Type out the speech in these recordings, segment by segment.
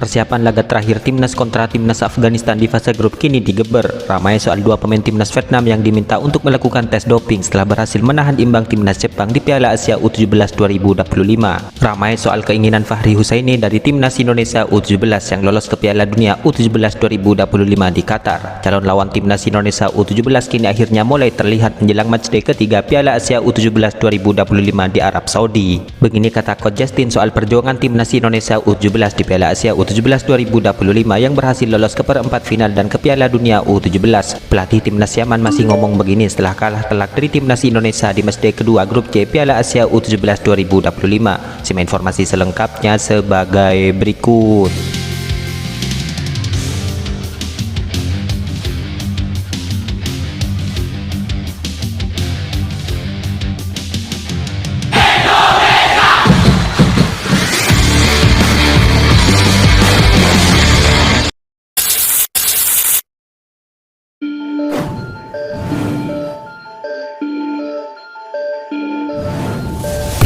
Persiapan laga terakhir timnas kontra timnas Afghanistan di fase grup kini digeber. Ramai soal dua pemain timnas Vietnam yang diminta untuk melakukan tes doping setelah berhasil menahan imbang timnas Jepang di Piala Asia U17 2025. Ramai soal keinginan Fahri Husaini dari timnas Indonesia U17 yang lolos ke Piala Dunia U17 2025 di Qatar. Calon lawan timnas Indonesia U17 kini akhirnya mulai terlihat menjelang matchday ketiga Piala Asia U17 2025 di Arab Saudi. Begini kata Coach Justin soal perjuangan timnas Indonesia U17 di Piala Asia U17 2025 yang berhasil lolos ke perempat final dan ke Piala Dunia U17. Pelatih timnas Yaman masih ngomong begini setelah kalah telak dari timnas Indonesia di matchday kedua grup C Piala Asia U17 2025. Simak informasi selengkapnya sebagai berikut.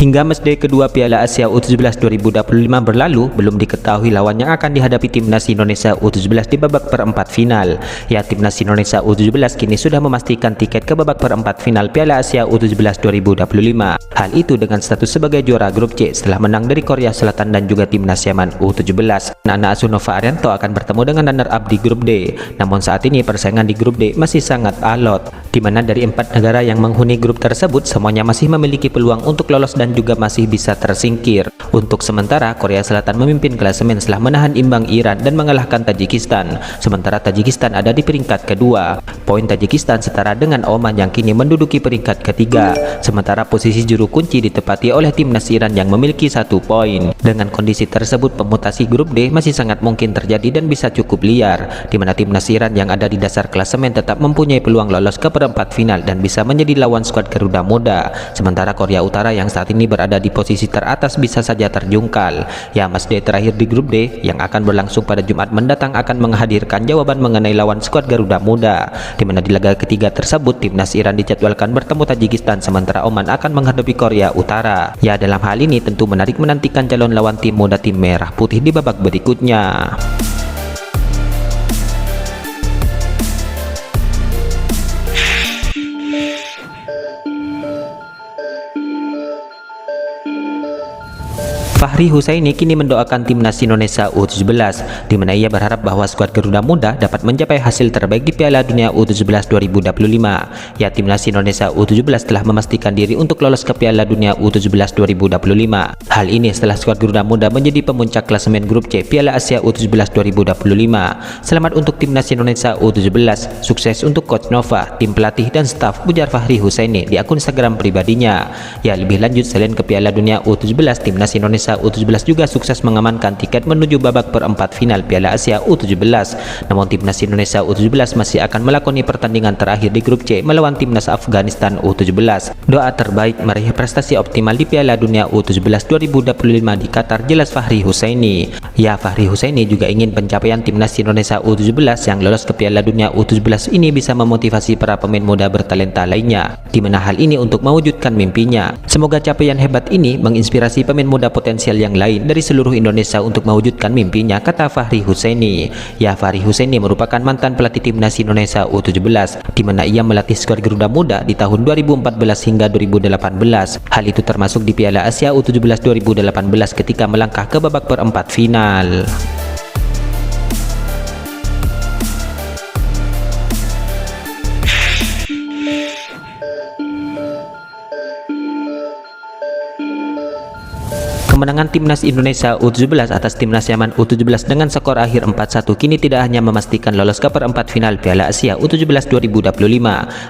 Hingga matchday kedua Piala Asia U17 2025 berlalu, belum diketahui lawan yang akan dihadapi timnas Indonesia U17 di babak perempat final. Ya, timnas Indonesia U17 kini sudah memastikan tiket ke babak perempat final Piala Asia U17 2025. Hal itu dengan status sebagai juara grup C setelah menang dari Korea Selatan dan juga timnas Yaman U17. Nana asuh Nova Arianto akan bertemu dengan runner-up di grup D. Namun saat ini persaingan di grup D masih sangat alot, di mana dari 4 negara yang menghuni grup tersebut semuanya masih memiliki peluang untuk lolos dan juga masih bisa tersingkir. Untuk sementara, Korea Selatan memimpin klasemen setelah menahan imbang Iran dan mengalahkan Tajikistan. Sementara Tajikistan ada di peringkat kedua. Poin Tajikistan setara dengan Oman yang kini menduduki peringkat ketiga. Sementara posisi juru kunci ditepati oleh timnas Iran yang memiliki 1 poin. Dengan kondisi tersebut, pemutasi grup D masih sangat mungkin terjadi dan bisa cukup liar, di mana timnas Iran yang ada di dasar klasemen tetap mempunyai peluang lolos ke perempat final dan bisa menjadi lawan skuad Garuda Muda. Sementara Korea Utara yang saat ini berada di posisi teratas bisa saja terjungkal. Ya, matchday terakhir di grup D yang akan berlangsung pada Jumat mendatang akan menghadirkan jawaban mengenai lawan skuad Garuda Muda, di mana di laga ketiga tersebut timnas Iran dijadwalkan bertemu Tajikistan sementara Oman akan menghadapi Korea Utara. Ya, dalam hal ini tentu menarik menantikan calon lawan tim muda tim merah putih di babak berikutnya. Fahri Husaini kini mendoakan timnas Indonesia U17, di mana ia berharap bahwa skuad Garuda Muda dapat mencapai hasil terbaik di Piala Dunia U17 2025. Ya, timnas Indonesia U17 telah memastikan diri untuk lolos ke Piala Dunia U17 2025. Hal ini setelah skuad Garuda Muda menjadi pemuncak klasemen grup C Piala Asia U17 2025. Selamat untuk timnas Indonesia U17, sukses untuk Coach Nova, tim pelatih dan staf, ujar Fahri Husaini di akun Instagram pribadinya. Ya, lebih lanjut, selain ke Piala Dunia U17, timnas Indonesia U17 juga sukses mengamankan tiket menuju babak perempat final Piala Asia U17. Namun timnas Indonesia U17 masih akan melakoni pertandingan terakhir di grup C melawan timnas Afghanistan U17. Doa terbaik meraih prestasi optimal di Piala Dunia U17 2025 di Qatar, jelas Fahri Husaini. Ya, Fahri Husaini juga ingin pencapaian timnas Indonesia U17 yang lolos ke Piala Dunia U17 ini bisa memotivasi para pemain muda bertalenta lainnya, di mana hal ini untuk mewujudkan mimpinya. Semoga capaian hebat ini menginspirasi pemain muda potensial yang lain dari seluruh Indonesia untuk mewujudkan mimpinya, kata Fahri Husaini. Ya, Fahri Husaini merupakan mantan pelatih timnas Indonesia U17, di mana ia melatih skuad Garuda Muda di tahun 2014 hingga 2018. Hal itu termasuk di Piala Asia U17 2018 ketika melangkah ke babak perempat final. Kemenangan timnas Indonesia U17 atas timnas Yaman U17 dengan skor akhir 4-1 kini tidak hanya memastikan lolos ke perempat final Piala Asia U17 2025,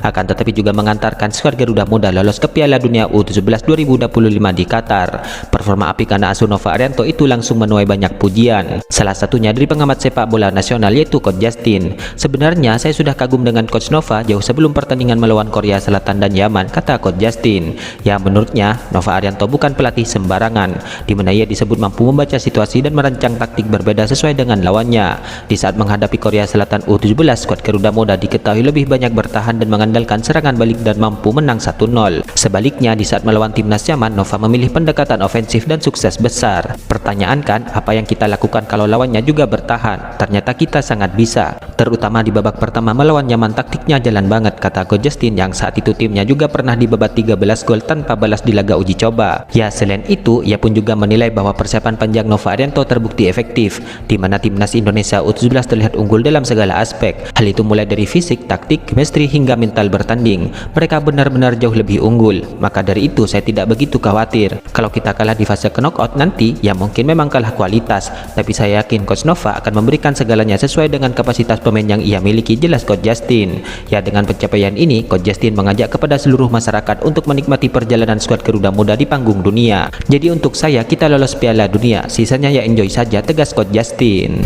akan tetapi juga mengantarkan skuad Garuda Muda lolos ke Piala Dunia U17 2025 di Qatar. Performa apik anak asuh Nova Arianto itu langsung menuai banyak pujian, salah satunya dari pengamat sepak bola nasional yaitu Coach Justin. Sebenarnya saya sudah kagum dengan Coach Nova jauh sebelum pertandingan melawan Korea Selatan dan Yaman, kata Coach Justin. Ya, menurutnya Nova Arianto bukan pelatih sembarangan. di mana ia disebut mampu membaca situasi dan merancang taktik berbeda sesuai dengan lawannya. Di saat menghadapi Korea Selatan U17, skuad Garuda Muda diketahui lebih banyak bertahan dan mengandalkan serangan balik dan mampu menang 1-0. Sebaliknya, di saat melawan timnas Yaman, Nova memilih pendekatan ofensif dan sukses besar. Pertanyaan kan, apa yang kita lakukan kalau lawannya juga bertahan? Ternyata kita sangat bisa. Terutama di babak pertama melawan Yaman, taktiknya jalan banget, kata Coach Justin yang saat itu timnya juga pernah dibabat 13 gol tanpa balas di laga uji coba. Ya, selain itu, ia pun juga menilai bahwa persiapan panjang Nova Arianto terbukti efektif, di mana timnas Indonesia U17 terlihat unggul dalam segala aspek. Hal itu mulai dari fisik, taktik, chemistry hingga mental bertanding. Mereka benar-benar jauh lebih unggul. Maka dari itu saya tidak begitu khawatir. Kalau kita kalah di fase knockout nanti, ya mungkin memang kalah kualitas, tapi saya yakin Coach Nova akan memberikan segalanya sesuai dengan kapasitas pemain yang ia miliki, jelas Coach Justin. Ya, dengan pencapaian ini, Coach Justin mengajak kepada seluruh masyarakat untuk menikmati perjalanan skuad Garuda Muda di panggung dunia. Jadi untuk saya, kita lolos Piala Dunia, sisanya ya enjoy saja, tegas Coach Justin.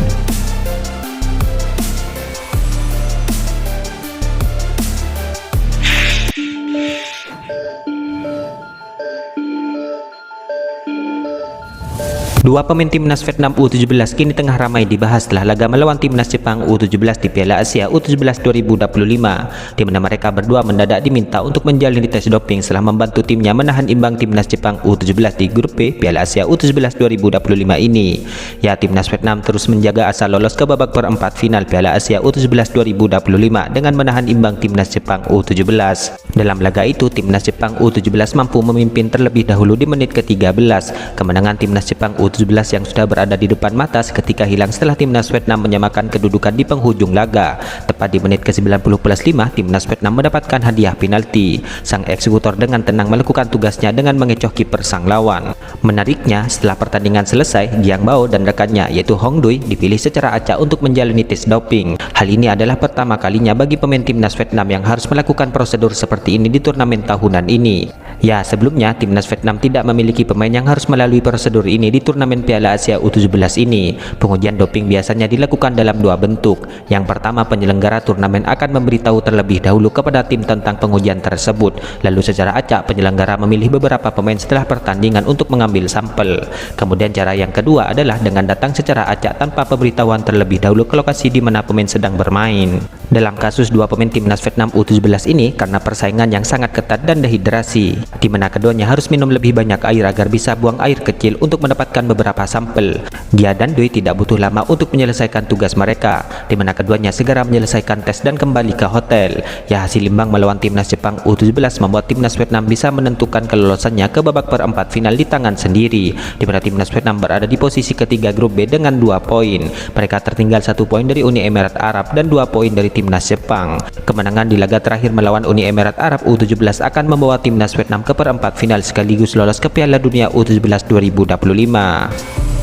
Dua pemain timnas Vietnam U17 kini tengah ramai dibahas setelah laga melawan timnas Jepang U17 di Piala Asia U17 2025, di mana mereka berdua mendadak diminta untuk menjalani tes doping setelah membantu timnya menahan imbang timnas Jepang U17 di grup B Piala Asia U17 2025 ini. Ya, timnas Vietnam terus menjaga asa lolos ke babak perempat final Piala Asia U17 2025 dengan menahan imbang timnas Jepang U17. Dalam laga itu, timnas Jepang U17 mampu memimpin terlebih dahulu di menit ke-13. Kemenangan timnas Jepang U17 yang sudah berada di depan mata seketika hilang setelah timnas Vietnam menyamakan kedudukan di penghujung laga. Tepat di menit ke-90+5, timnas Vietnam mendapatkan hadiah penalti. Sang eksekutor dengan tenang melakukan tugasnya dengan mengecoh kiper sang lawan. Menariknya, setelah pertandingan selesai, Giang Bao dan rekannya yaitu Hong Dui dipilih secara acak untuk menjalani tes doping. Hal ini adalah pertama kalinya bagi pemain timnas Vietnam yang harus melakukan prosedur seperti ini di turnamen tahunan ini. Ya, sebelumnya timnas Vietnam tidak memiliki pemain yang harus melalui prosedur ini di turnamen Piala Asia U17 ini. Pengujian doping biasanya dilakukan dalam dua bentuk. Yang pertama, penyelenggara turnamen akan memberitahu terlebih dahulu kepada tim tentang pengujian tersebut. Lalu secara acak penyelenggara memilih beberapa pemain setelah pertandingan untuk mengambil sampel. Kemudian cara yang kedua adalah dengan datang secara acak tanpa pemberitahuan terlebih dahulu ke lokasi di mana pemain sedang bermain. Dalam kasus dua pemain timnas Vietnam U17 ini, karena persaingan yang sangat ketat dan dehidrasi, di mana keduanya harus minum lebih banyak air agar bisa buang air kecil untuk mendapatkan beberapa sampel. Gia dan Dui tidak butuh lama untuk menyelesaikan tugas mereka, di mana keduanya segera menyelesaikan tes dan kembali ke hotel. Ya, hasil imbang melawan timnas Jepang U17 membuat timnas Vietnam bisa menentukan kelolosannya ke babak perempat final di tangan sendiri, di mana timnas Vietnam berada di posisi ketiga grup B dengan 2 poin. Mereka tertinggal 1 poin dari Uni Emirat Arab dan 2 poin dari timnas Jepang. Kemenangan di laga terakhir melawan Uni Emirat Arab U17 akan membawa timnas Vietnam ke perempat final sekaligus lolos ke Piala Dunia U17 2025.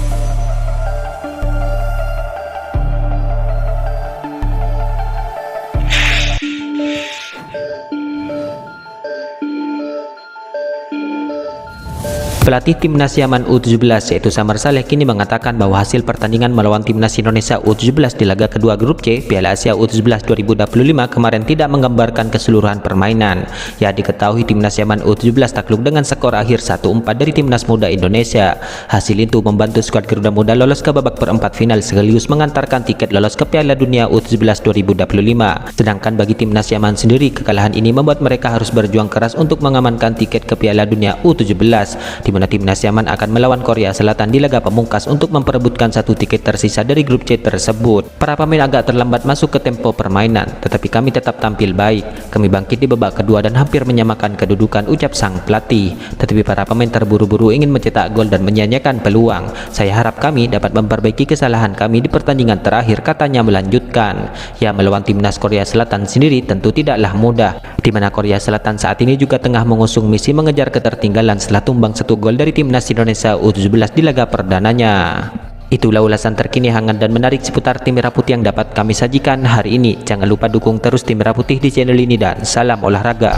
Pelatih timnas Yaman U17 yaitu Samar Saleh kini mengatakan bahwa hasil pertandingan melawan timnas Indonesia U17 di laga kedua grup C Piala Asia U17 2025 kemarin tidak menggambarkan keseluruhan permainan. Ya, diketahui timnas Yaman U17 takluk dengan skor akhir 1-4 dari timnas muda Indonesia. Hasil itu membantu skuad Garuda Muda lolos ke babak perempat final sekaligus mengantarkan tiket lolos ke Piala Dunia U17 2025. Sedangkan bagi timnas Yaman sendiri, kekalahan ini membuat mereka harus berjuang keras untuk mengamankan tiket ke Piala Dunia U17, di mana timnas Yaman akan melawan Korea Selatan di laga pemungkas untuk memperebutkan satu tiket tersisa dari grup C tersebut. Para pemain agak terlambat masuk ke tempo permainan, tetapi kami tetap tampil baik. Kami bangkit di babak kedua dan hampir menyamakan kedudukan, ucap sang pelatih. Tetapi para pemain terburu-buru ingin mencetak gol dan menyia-nyiakan peluang. Saya harap kami dapat memperbaiki kesalahan kami di pertandingan terakhir, katanya melanjutkan. Ya, melawan timnas Korea Selatan sendiri tentu tidaklah mudah, di mana Korea Selatan saat ini juga tengah mengusung misi mengejar ketertinggalan setelah tumbang 1 gol dari timnas Indonesia U17 di laga perdananya. Itulah ulasan terkini hangat dan menarik seputar tim Merah Putih yang dapat kami sajikan hari ini. Jangan lupa dukung terus tim Merah Putih di channel ini dan salam olahraga.